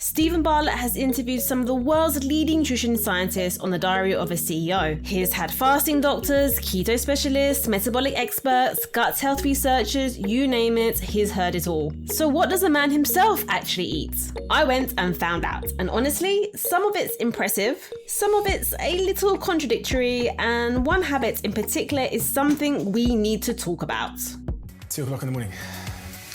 Steven Bartlett has interviewed some of the world's leading nutrition scientists on the Diary of a CEO. He's had fasting doctors, keto specialists, metabolic experts, gut health researchers, you name it, he's heard it all. So what does the man himself actually eat? I went and found out, and honestly, some of it's impressive, some of it's a little contradictory, and one habit in particular is something we need to talk about. 2 o'clock in the morning.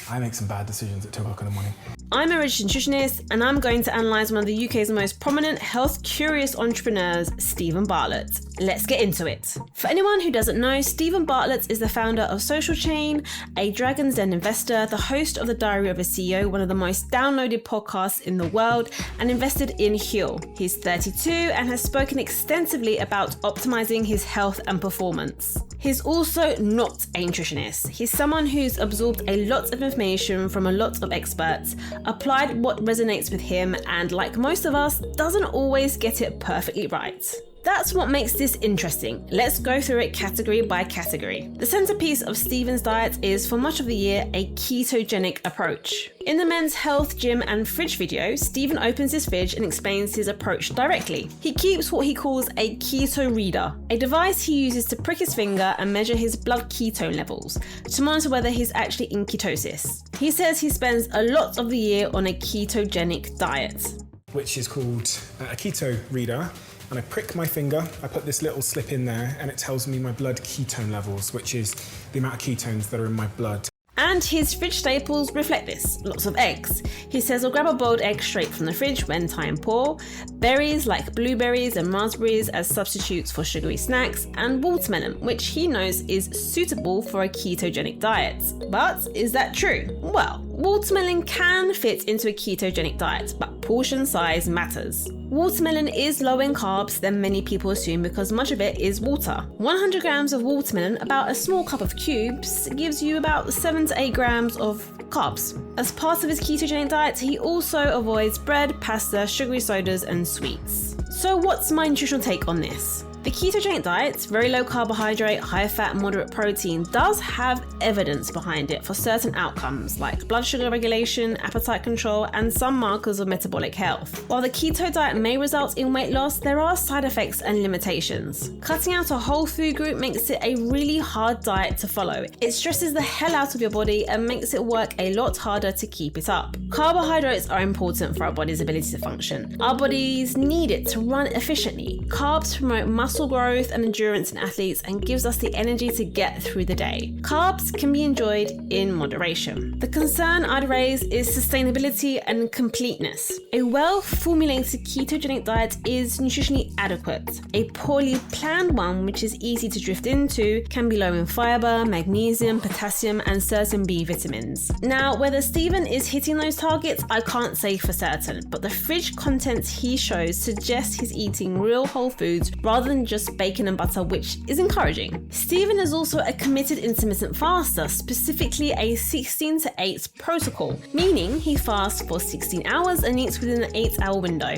I make some bad decisions at 2 o'clock in the morning. I'm a registered nutritionist, and I'm going to analyse one of the UK's most prominent health-curious entrepreneurs, Steven Bartlett. Let's get into it. For anyone who doesn't know, Steven Bartlett is the founder of Social Chain, a Dragon's Den investor, the host of the Diary of a CEO, one of the most downloaded podcasts in the world, and invested in Huel. He's 32 and has spoken extensively about optimizing his health and performance. He's also not a nutritionist. He's someone who's absorbed a lot of information from a lot of experts, applied what resonates with him, and like most of us, doesn't always get it perfectly right. That's what makes this interesting. Let's go through it category by category. The centerpiece of Steven's diet is, for much of the year, a ketogenic approach. In the Men's Health, Gym and Fridge video, Steven opens his fridge and explains his approach directly. He keeps what he calls a keto reader, a device he uses to prick his finger and measure his blood ketone levels to monitor whether he's actually in ketosis. He says he spends a lot of the year on a ketogenic diet, which is called a keto reader. And I prick my finger, I put this little slip in there, and it tells me my blood ketone levels, which is the amount of ketones that are in my blood. And his fridge staples reflect this. Lots of eggs. He says he'll grab a boiled egg straight from the fridge when time poor, berries like blueberries and raspberries as substitutes for sugary snacks, and watermelon, which he knows is suitable for a ketogenic diet. But is that true? Well, watermelon can fit into a ketogenic diet, but portion size matters. Watermelon is low in carbs than many people assume because much of it is water. 100 grams of watermelon, about a small cup of cubes, gives you about 7 to 8 grams of carbs. As part of his ketogenic diet, he also avoids bread, pasta, sugary sodas, and sweets. So what's my nutritional take on this? The ketogenic diet, very low carbohydrate, high fat, moderate protein, does have evidence behind it for certain outcomes like blood sugar regulation, appetite control, and some markers of metabolic health. While the keto diet may result in weight loss, there are side effects and limitations. Cutting out a whole food group makes it a really hard diet to follow. It stresses the hell out of your body and makes it work a lot harder to keep it up. Carbohydrates are important for our body's ability to function. Our bodies need it to run efficiently. Carbs promote muscle growth and endurance in athletes and gives us the energy to get through the day. Carbs can be enjoyed in moderation. The concern I'd raise is sustainability and completeness. A well-formulated ketogenic diet is nutritionally adequate. A poorly planned one, which is easy to drift into, can be low in fiber, magnesium, potassium, and certain B vitamins. Now, whether Steven is hitting those targets, I can't say for certain, but the fridge contents he shows suggests he's eating real whole foods rather than just bacon and butter, which is encouraging. Steven is also a committed intermittent faster, specifically a 16 to 8 protocol, meaning he fasts for 16 hours and eats within an 8-hour window.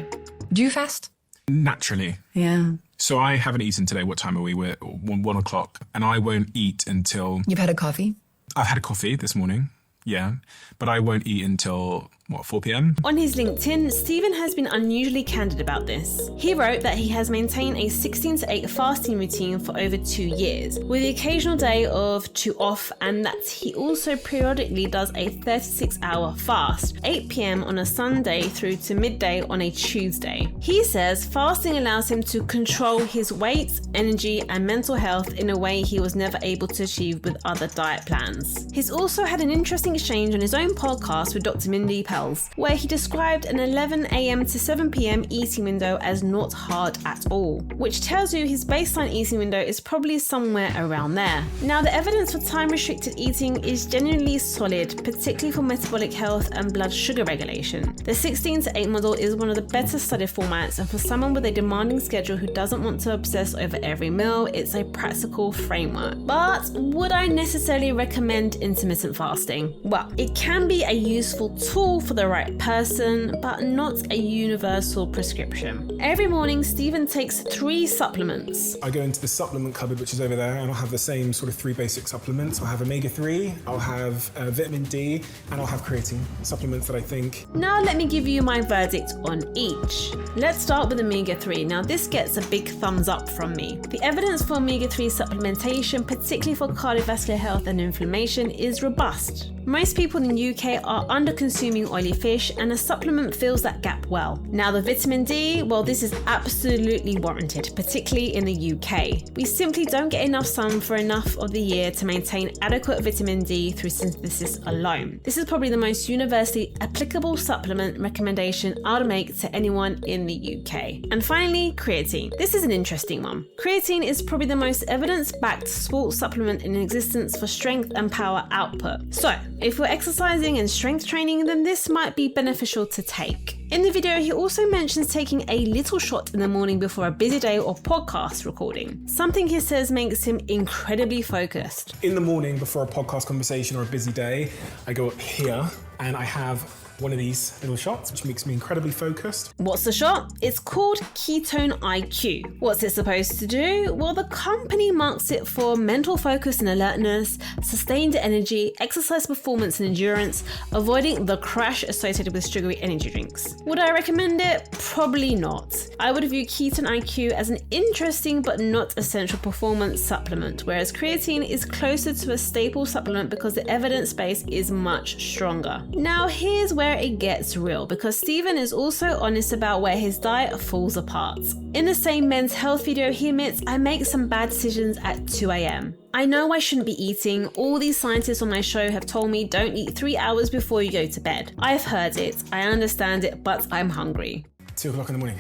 Do you fast? Naturally. Yeah. So I haven't eaten today. What time are we? We're 1 o'clock. And I won't eat until... You've had a coffee? I've had a coffee this morning. Yeah. But I won't eat until, 4 p.m? On his LinkedIn, Steven has been unusually candid about this. He wrote that he has maintained a 16 to 8 fasting routine for over 2 years, with the occasional day of 2 off, and that he also periodically does a 36-hour fast, 8 p.m. on a Sunday through to midday on a Tuesday. He says fasting allows him to control his weight, energy, and mental health in a way he was never able to achieve with other diet plans. He's also had an interesting exchange on his own podcast with Dr. Mindy Pelz, where he described an 11 a.m. to 7 p.m. eating window as not hard at all, which tells you his baseline eating window is probably somewhere around there. Now, the evidence for time-restricted eating is genuinely solid, particularly for metabolic health and blood sugar regulation. The 16 to 8 model is one of the better studied formats, and for someone with a demanding schedule who doesn't want to obsess over every meal, it's a practical framework. But would I necessarily recommend intermittent fasting? Well, it can be a useful tool for the right person, but not a universal prescription. Every morning, Steven takes 3 supplements. I go into the supplement cupboard, which is over there, and I'll have the same sort of 3 basic supplements. I'll have omega-3, I'll have vitamin D, and I'll have creatine supplements that I think. Now let me give you my verdict on each. Let's start with omega-3. Now this gets a big thumbs up from me. The evidence for omega-3 supplementation, particularly for cardiovascular health and inflammation, is robust. Most people in the UK are under-consuming oily fish, and a supplement fills that gap well. Now the vitamin D, well, this is absolutely warranted, particularly in the UK. We simply don't get enough sun for enough of the year to maintain adequate vitamin D through synthesis alone. This is probably the most universally applicable supplement recommendation I would make to anyone in the UK. And finally, creatine. This is an interesting one. Creatine is probably the most evidence-backed sports supplement in existence for strength and power output. So, if you're exercising and strength training, then this might be beneficial to take. In the video, he also mentions taking a little shot in the morning before a busy day or podcast recording, something he says makes him incredibly focused. In the morning before a podcast conversation or a busy day, I go up here and I have one of these little shots, which makes me incredibly focused. What's the shot? It's called Ketone IQ. What's it supposed to do? Well, the company marks it for mental focus and alertness, sustained energy, exercise performance and endurance, avoiding the crash associated with sugary energy drinks. Would I recommend it? Probably not. I would view Ketone IQ as an interesting but not essential performance supplement, whereas creatine is closer to a staple supplement because the evidence base is much stronger. Now here's where it gets real, because Steven is also honest about where his diet falls apart. In the same men's health video, he admits, I make some bad decisions at 2 a.m. I know I shouldn't be eating. All these scientists on my show have told me don't eat 3 hours before you go to bed. I've heard it, I understand it, but I'm hungry. 2 o'clock in the morning.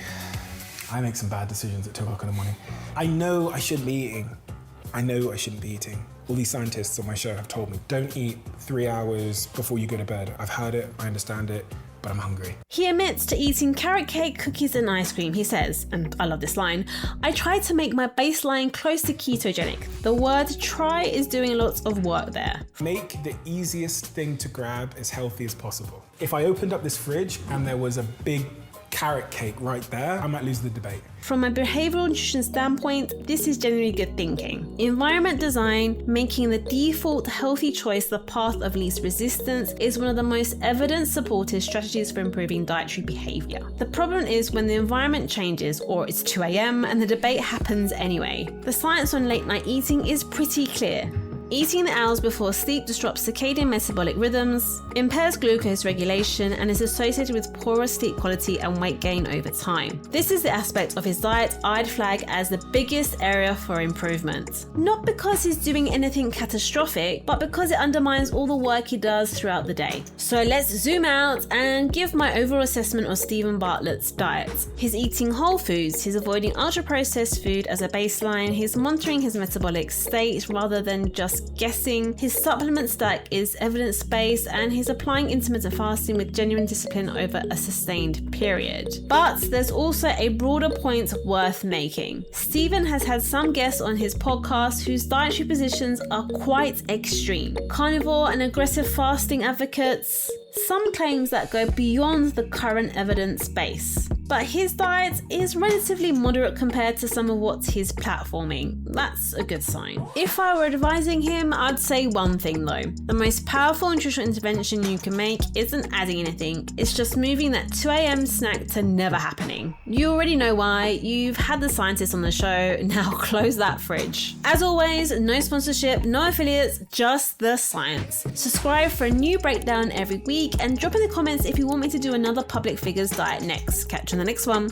I make some bad decisions at 2 o'clock in the morning. I know I shouldn't be eating. I know I shouldn't be eating. All these scientists on my show have told me, don't eat 3 hours before you go to bed. I've heard it, I understand it, but I'm hungry. He admits to eating carrot cake, cookies and ice cream. He says, and I love this line, I try to make my baseline close to ketogenic. The word try is doing lots of work there. Make the easiest thing to grab as healthy as possible. If I opened up this fridge and there was a big carrot cake right there, I might lose the debate. From a behavioral nutrition standpoint, this is generally good thinking. Environment design, making the default healthy choice the path of least resistance, is one of the most evidence-supported strategies for improving dietary behavior. The problem is when the environment changes, or it's 2 a.m. and the debate happens anyway. The science on late night eating is pretty clear. Eating the hours before sleep disrupts circadian metabolic rhythms, impairs glucose regulation, and is associated with poorer sleep quality and weight gain over time. This is the aspect of his diet I'd flag as the biggest area for improvement. Not because he's doing anything catastrophic, but because it undermines all the work he does throughout the day. So let's zoom out and give my overall assessment of Steven Bartlett's diet. He's eating whole foods, he's avoiding ultra-processed food as a baseline, he's monitoring his metabolic state rather than just guessing, his supplement stack is evidence-based, and he's applying intermittent fasting with genuine discipline over a sustained period. But there's also a broader point worth making. Steven has had some guests on his podcast whose dietary positions are quite extreme. Carnivore and aggressive fasting advocates, some claims that go beyond the current evidence base. But his diet is relatively moderate compared to some of what he's platforming. That's a good sign. If I were advising him, I'd say one thing though. The most powerful nutritional intervention you can make isn't adding anything, it's just moving that 2 a.m. snack to never happening. You already know why, you've had the scientists on the show, now close that fridge. As always, no sponsorship, no affiliates, just the science. Subscribe for a new breakdown every week and drop in the comments if you want me to do another public figures diet next. Catch you on the next one.